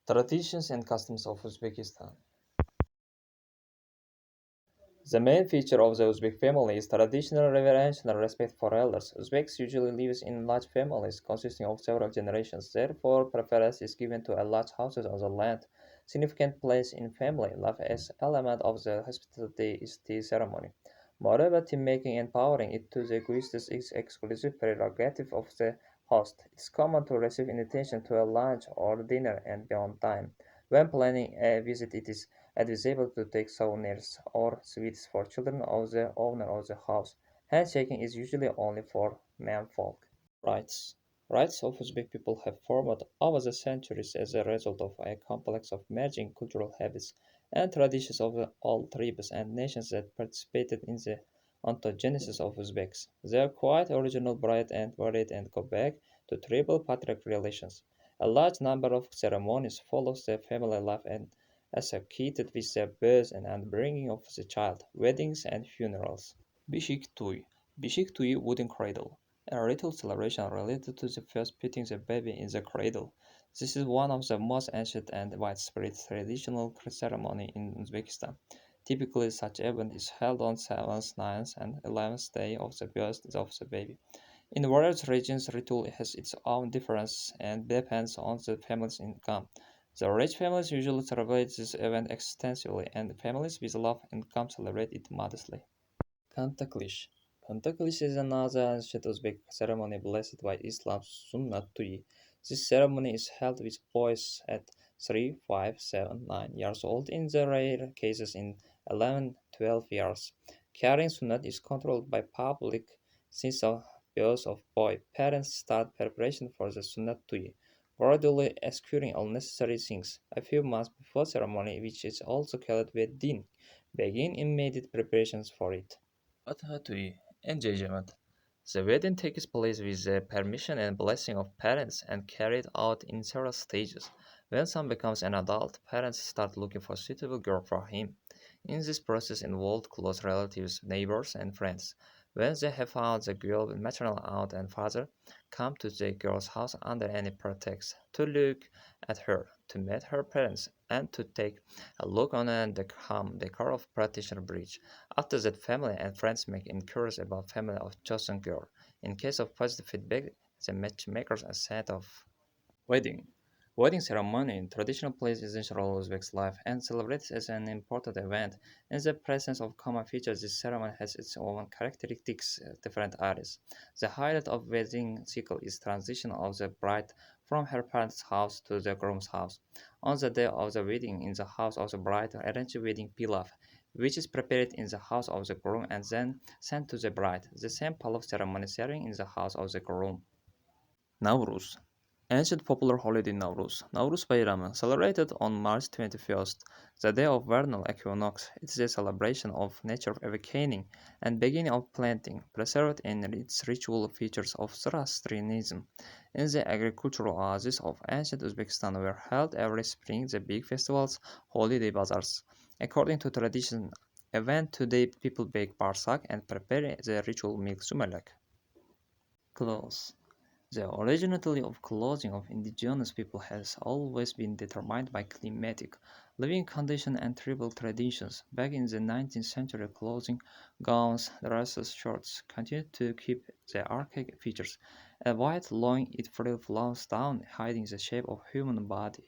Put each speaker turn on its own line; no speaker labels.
Traditions and customs of Uzbekistan. The main feature of the Uzbek family is traditional reverence and respect for elders. Uzbeks usually live in large families consisting of several generations. Therefore, preference is given to a large houses on the land. Significant place in family life as element of the hospitality is tea ceremony. Moreover, tea making and powering it to the guests is exclusive prerogative of the host. It is common to receive invitation to a lunch or dinner and be on time. When planning a visit, it is advisable to take souvenirs or sweets for children of the owner of the house. Handshaking is usually only for menfolk. Rights. Rights of Uzbek people have formed over the centuries as a result of a complex of merging cultural habits and traditions of all tribes and nations that participated in the ontogenesis of Uzbeks. They are quite original, bright and varied and go back to tribal patriarch relations. A large number of ceremonies follow the family life and associated with the birth and upbringing of the child, weddings and funerals. Bishik Tui. Bishik Tui wooden cradle. A ritual celebration related to the first putting the baby in the cradle. This is one of the most ancient and widespread traditional ceremony in Uzbekistan. Typically, such event is held on 7th, 9th, and 11th day of the birth of the baby. In various regions, ritual has its own difference and depends on the family's income. The rich families usually celebrate this event extensively, and families with low income celebrate it modestly. Kantaklish. Kantaklish is another ancient Uzbek ceremony blessed by Islam's Sunnat Tuyi. This ceremony is held with boys at 3, 5, 7, 9 years old, in the rare cases in 11, 12 years. Carrying Sunnat is controlled by public since the birth of boy. Parents start preparation for the Sunnat Tuyi, gradually executing all necessary things. A few months before ceremony, which is also called Wedding, begin immediate preparations for it. Atatürk engagement. The wedding takes place with the permission and blessing of parents and carried out in several stages. When son becomes an adult, parents start looking for a suitable girl for him. In this process involved close relatives, neighbors, and friends. When they have found the girl, maternal aunt and father come to the girl's house under any pretext to look at her, to meet her parents, and to take a look on the car of practitioner bridge. After that, family and friends make inquiries about family of chosen girl. In case of positive feedback, the matchmakers are set off. Wedding. Wedding ceremony in traditional plays essential role Uzbek's life and celebrated as an important event. In the presence of common features, this ceremony has its own characteristics, different areas. The highlight of wedding cycle is transition of the bride from her parents' house to the groom's house. On the day of the wedding, in the house of the bride, arrange a wedding pilaf, which is prepared in the house of the groom and then sent to the bride. The same pilaf ceremony serving in the house of the groom. Nauruz. Ancient popular holiday Nauruz. Nauruz Bayramı, celebrated on March 21st, the day of vernal equinox. It is a celebration of nature awakening and beginning of planting, preserved in its ritual features of Zoroastrianism. In the agricultural oasis of ancient Uzbekistan were held every spring the big festivals, holiday bazaars. According to tradition, event today people bake barsak and prepare the ritual milk sumalak. Clothes. The originality of clothing of indigenous people has always been determined by climatic, living conditions and tribal traditions. Back in the 19th century, clothing, gowns, dresses, shirts continued to keep the archaic features. A white loin it freely flows down, hiding the shape of human body.